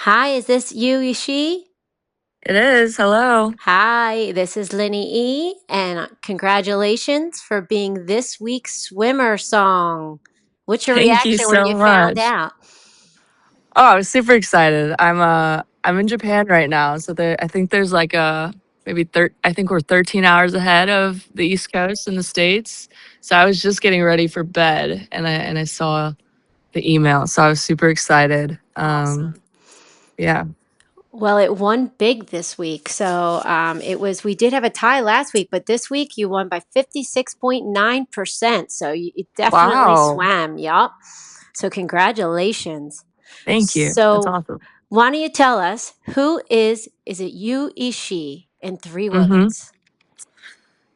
Hi, is this Yu Ishii? It is. Hello. Hi, this is Linny E, and congratulations for being this week's swimmer song. What's your Thank you reaction when so you found much. out? Oh, I was super excited. I'm in Japan right now, so I think there's like a maybe I think we're 13 hours ahead of the East Coast in the States. So I was just getting ready for bed and I saw the email. So I was super excited. Awesome. Yeah. Well, it won big this week. So we did have a tie last week, but this week you won by 56.9%. So you definitely Wow. swam. Yup. So congratulations. Thank you. That's So awesome. why don't you tell us is it Yu Ishii in three Mhm. words?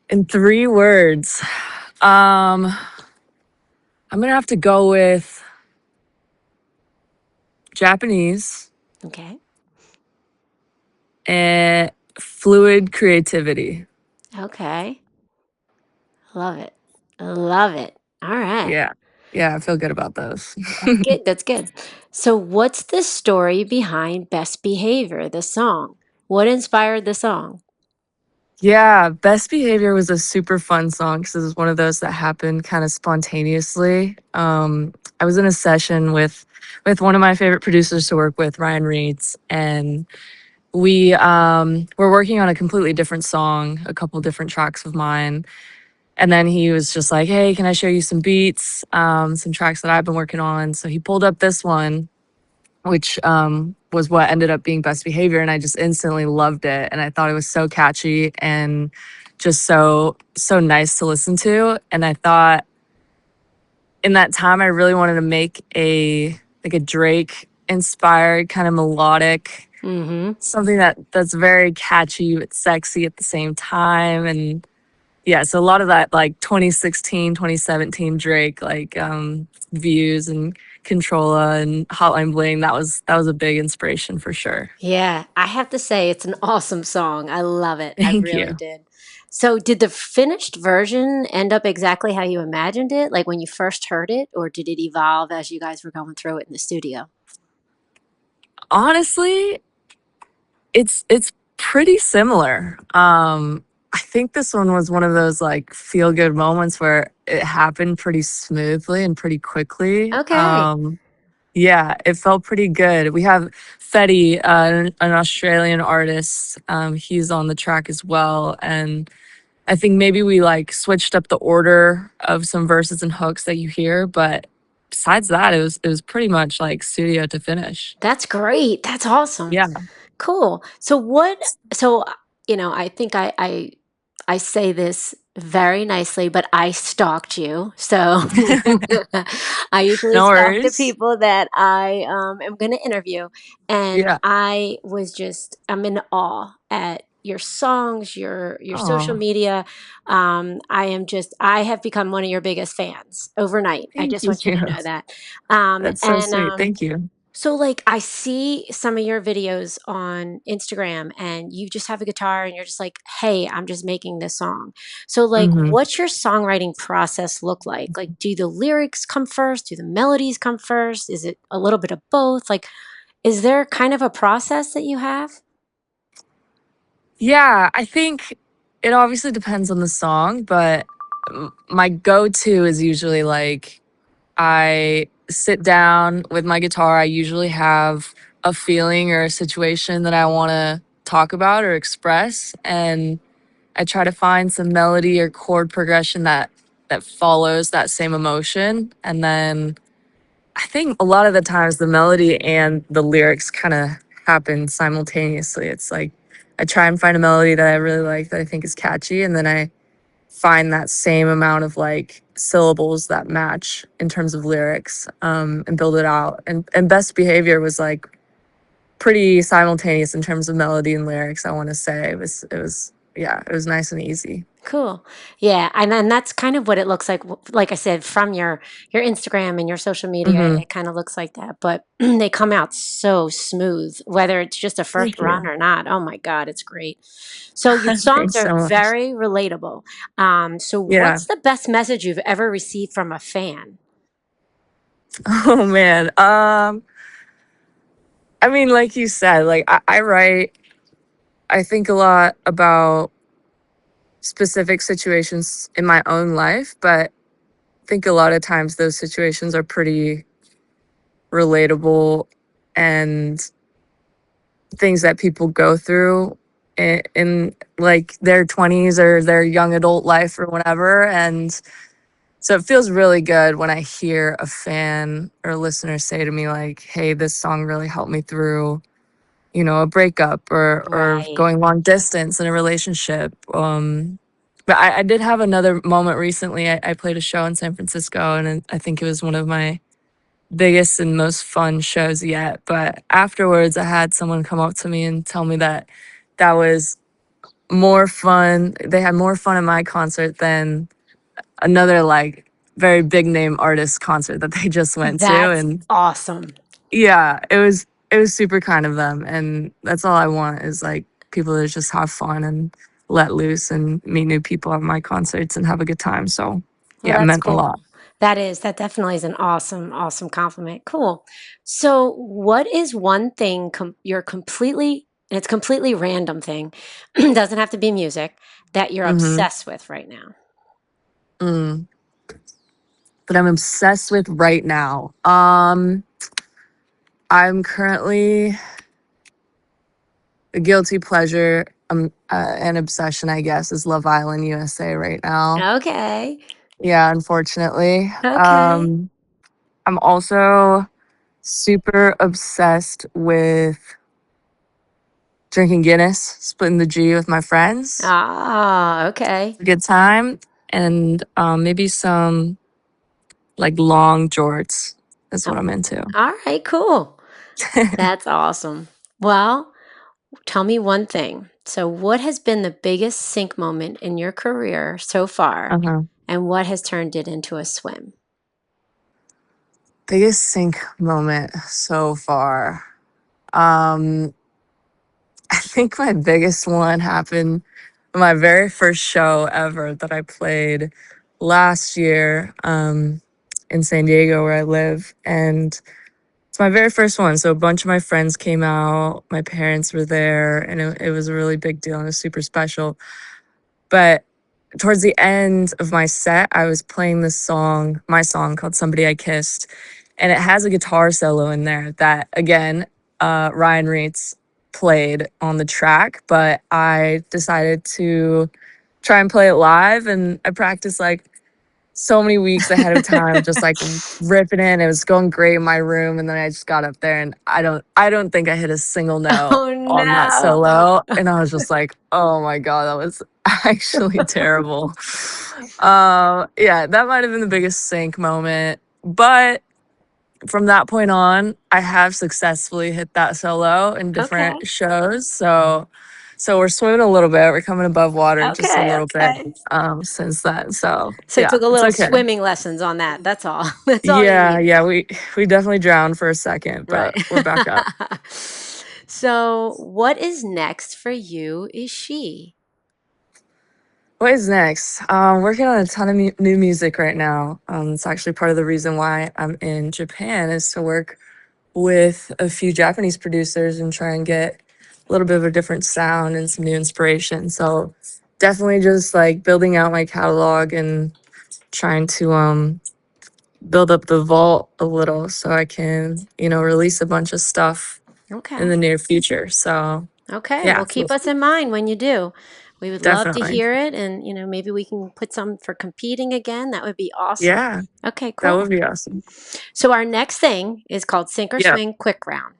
In 3 words. Um I'm going to have to go with Japanese Okay. and fluid creativity. Okay. Love it. Love it. All right. Yeah. Yeah, I feel good about those. That's good. That's good. So, what's the story behind Best Behavior, the song? What inspired the song? Yeah, Best Behavior was a super fun song because it was one of those that happened kind of spontaneously. I was in a session with one of my favorite producers to work with, Ryan Reeds, and we were working on a completely different song, a couple different tracks of mine. And then he was just like, "Hey, can I show you some beats, some tracks that I've been working on?" So he pulled up this one, which was what ended up being Best Behavior. And I just instantly loved it. And I thought it was so catchy and just so nice to listen to. And I thought in that time, I really wanted to make a Drake inspired kind of melodic, Mm-hmm. something that's very catchy but sexy at the same time. And yeah, so a lot of that like 2016, 2017 Drake like views and Controlla and Hotline Bling, that was a big inspiration for sure. Yeah, I have to say it's an awesome song. I love it. I Thank really you. did. So, did the finished version end up exactly how you imagined it, like when you first heard it, or did it evolve as you guys were going through it in the studio? Honestly, it's pretty similar. I think this one was one of those like feel good moments where it happened pretty smoothly and pretty quickly. Okay. Yeah, it felt pretty good. We have Fetty, an Australian artist. He's on the track as well, and I think maybe we like switched up the order of some verses and hooks that you hear, but besides that, it was pretty much like studio to finish. That's great. That's awesome. Yeah. Cool. I think I say this very nicely, but I stalked you. So I usually No stalk the worries. people that I am going to interview. And Yeah. I'm in awe at your songs, your social Oh, media. I have become one of your biggest fans overnight. I thank just want you you. to know that. That's so And sweet. Thank you. so, like, I see some of your videos on Instagram, and you just have a guitar and you're just like, hey, I'm just making this song. So, like, Hmm. what's your songwriting process look like? Like, do the lyrics come first? Do the melodies come first? Is it a little bit of both? Like, is there kind of a process that you have? Yeah, I think it obviously depends on the song, but my go-to is usually like I sit down with my guitar. I usually have a feeling or a situation that I want to talk about or express, and I try to find some melody or chord progression that follows that same emotion. And then I think a lot of the times the melody and the lyrics kind of happen simultaneously. It's like I try and find a melody that I really like that I think is catchy, and then I find that same amount of like syllables that match in terms of lyrics, and build it out. And Best Behavior was like pretty simultaneous in terms of melody and lyrics. I want to say it was yeah, it was nice and easy. Cool. Yeah, and then that's kind of what it looks like. Like I said, from your Instagram and your social media, Hmm. it kind of looks like that. But they come out so smooth, whether it's just a first Thank run you. or not. Oh my God, it's great. So your songs Thanks are so much. very relatable. So Yeah. what's the best message you've ever received from a fan? Oh man. I mean, like you said, like I write, I think a lot about specific situations in my own life, but I think a lot of times those situations are pretty relatable and things that people go through in like their 20s or their young adult life or whatever. And so it feels really good when I hear a fan or a listener say to me like, "Hey, this song really helped me through, a breakup or Right. going long distance in a relationship." But I did have another moment recently. I played a show in San Francisco, and I think it was one of my biggest and most fun shows yet. But afterwards, I had someone come up to me and tell me that that was more fun. They had more fun at my concert than another like very big name artist concert that they just went to. That's And awesome. yeah, it was super kind of them. And that's all I want is like people to just have fun and let loose and meet new people at my concerts and have a good time. So Well, yeah, it that's meant a cool. lot. That definitely is an awesome, awesome compliment. Cool. So, what is one thing you're completely, and it's completely random thing, doesn't have to be music, that you're Hmm. obsessed with right now? Mm. But I'm obsessed with right now. I'm currently a guilty pleasure, an obsession, I guess, is Love Island USA right now. Okay. Yeah, unfortunately. Okay. I'm also super obsessed with drinking Guinness, splitting the G with my friends. Ah, okay. A good time. And maybe some like long jorts is Oh, what I'm into. all right, cool. That's awesome. Well, tell me one thing. So, what has been the biggest sync moment in your career so far, Uh-huh. and what has turned it into a swim? Biggest sync moment so far. Um, I think my biggest one happened on my very first show ever that I played last year in San Diego, where I live. And it's my very first one. So a bunch of my friends came out, my parents were there, and it was a really big deal and it was super special. But towards the end of my set, I was playing this song, my song called Somebody I Kissed. And it has a guitar solo in there that, again, Ryan Reitz played on the track. But I decided to try and play it live. And I practiced like so many weeks ahead of time, just like ripping in. It was going great in my room. And then I just got up there and I don't think I hit a single note Oh on that no. solo. And I was just like, oh my God, that was actually terrible. Yeah, that might have been the biggest sync moment. But from that point on, I have successfully hit that solo in Okay. different shows. So we're swimming a little bit. We're coming above water just a Okay. little bit Okay. since then. So So yeah, took a it's little okay. swimming lessons on that. That's all. That's all you Yeah, needed. yeah, we definitely drowned for a second, Right. but we're back up. So, what is next for you, Ishii? What is next? Working on a ton of new music right now. It's actually part of the reason why I'm in Japan is to work with a few Japanese producers and try and get a little bit of a different sound and some new inspiration. So definitely just like building out my catalog and trying to build up the vault a little so I can, release a bunch of stuff in Okay. the near future. So Okay. yeah, Well, keep us in mind when you do. We would love to definitely. hear it. And, maybe we can put some for competing again. That would be awesome. Yeah, Okay, that cool. would be awesome. So, our next thing is called Sink or Yeah. Swing Quick Round.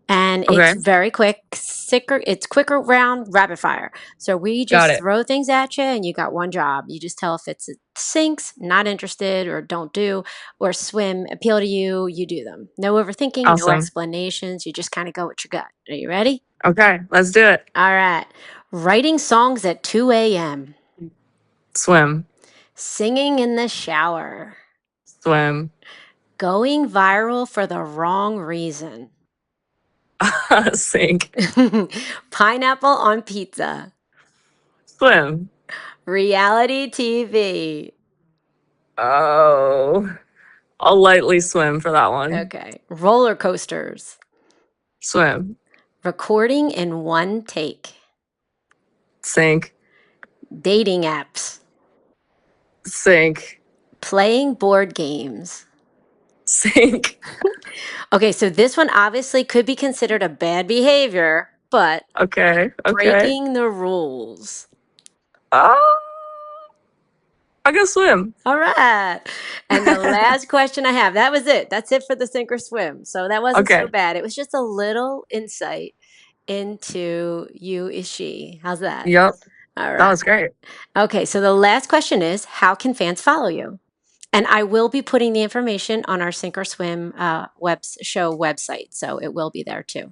And it's Okay. very quick, it's quicker round, rapid fire. So we Got just it. throw things at you, and you got one job. You just tell if it's sinks, not interested, or don't do, or swim, appeal to you, you do them. No overthinking, no Awesome. explanations. You just kind of go with your gut. Are you ready? Okay, let's do it. All right. Writing songs at 2 a.m., Swim. singing in the shower, Swim. going viral for the wrong reason, Sink. pineapple on pizza, Swim. reality TV. Oh, I'll lightly swim for that one. Okay. Roller coasters. Swim. Recording in one take. Sink. Dating apps. Sink. Playing board games. Sink. Okay, so this one obviously could be considered a bad behavior, but Okay. Okay. breaking the rules. Oh, I can swim. All right. And the last question I have, that was it. That's it for the sink or swim. So that wasn't so Okay. bad. It was just a little insight into Yu Ishii. How's that? Yep. All That right. was great. Okay, so the last question is, how can fans follow you? And I will be putting the information on our Sink or Swim show website, so it will be there too.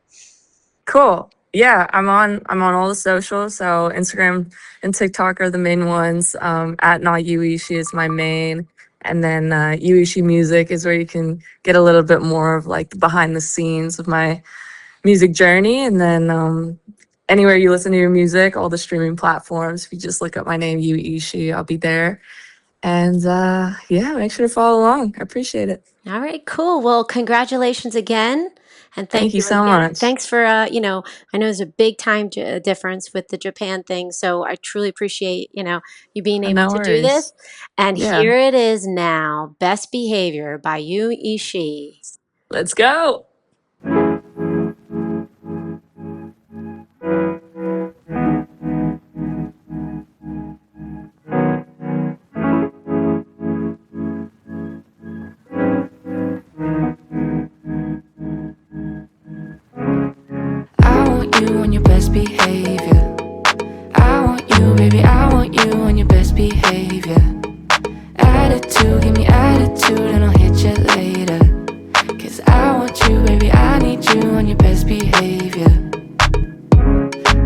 Cool. Yeah, I'm on all the socials. So Instagram and TikTok are the main ones. At not Yu Ishii is my main. And then Yu Ishii Music is where you can get a little bit more of like the behind the scenes of my music journey. And then anywhere you listen to your music, all the streaming platforms, if you just look up my name, Yu Ishii, I'll be there. And yeah, make sure to follow along. I appreciate it. All right, cool. Well, congratulations again. And Thank thank you you so again. much. Thanks for, I know there's a big time difference with the Japan thing. So I truly appreciate, you being able No to do this. worries. And Yeah, here it is now, Best Behavior by Yu Ishii. let's go. I want you on your best behavior. I want you, baby, I want you on your best behavior. Attitude, give me attitude and I'll hit you later. Cause I want you, baby, I need you on your best behavior.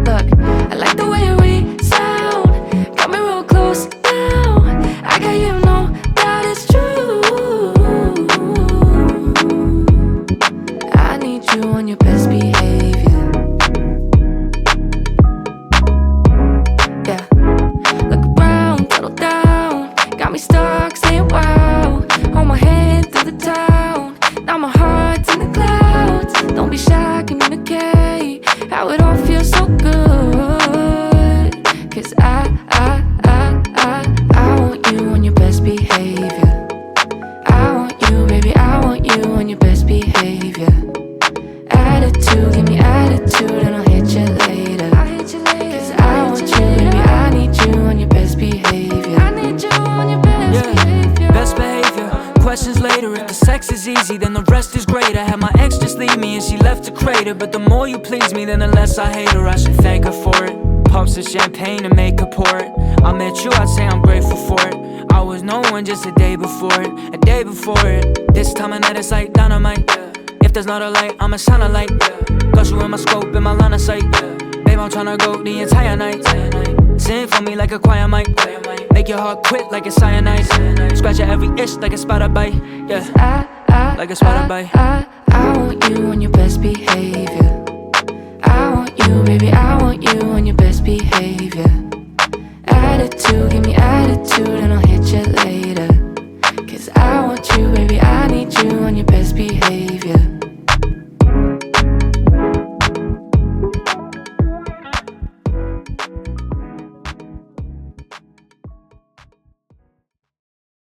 Look, I like the way we sound. Got me real close now. I got you know that it's true. I need you on your best behavior. Yeah. Look around, settle down. Got me stuck saying wow. Hold my hand through the town. Now my heart's in the clouds. Don't be shy, communicate. How it all feels so good. Cause I want you on your best behavior. I want you, baby, I want you on your best behavior. Attitude, give me attitude and I'll hit you later. Cause I want you, baby, I need you on your best behavior. I need you on your best behavior. Best behavior, questions later. If the sex is easy, then the rest is great. I had my ex just leave me and she left a crater. But the more you please me, then the less I hate her. I should thank her for it. Pops of champagne to make her pour it. I met you, I'd say I'm grateful for it. I was no one just a day before it. A day before it. This time of night it's like dynamite. If there's not a light, I'ma shine a light. Got you in my scope, in my line of sight. Babe, I'm tryna go the entire night. Sing for me like a choir mic. Make your heart quit like it's cyanide. Scratch at every itch like a spider bite. Yeah, like a spider bite. I want you on your best behavior. I want you, baby, I want you on your best behavior. Attitude, give me attitude and I'll hit you later. Cause I want you, baby, I need you on your best behavior.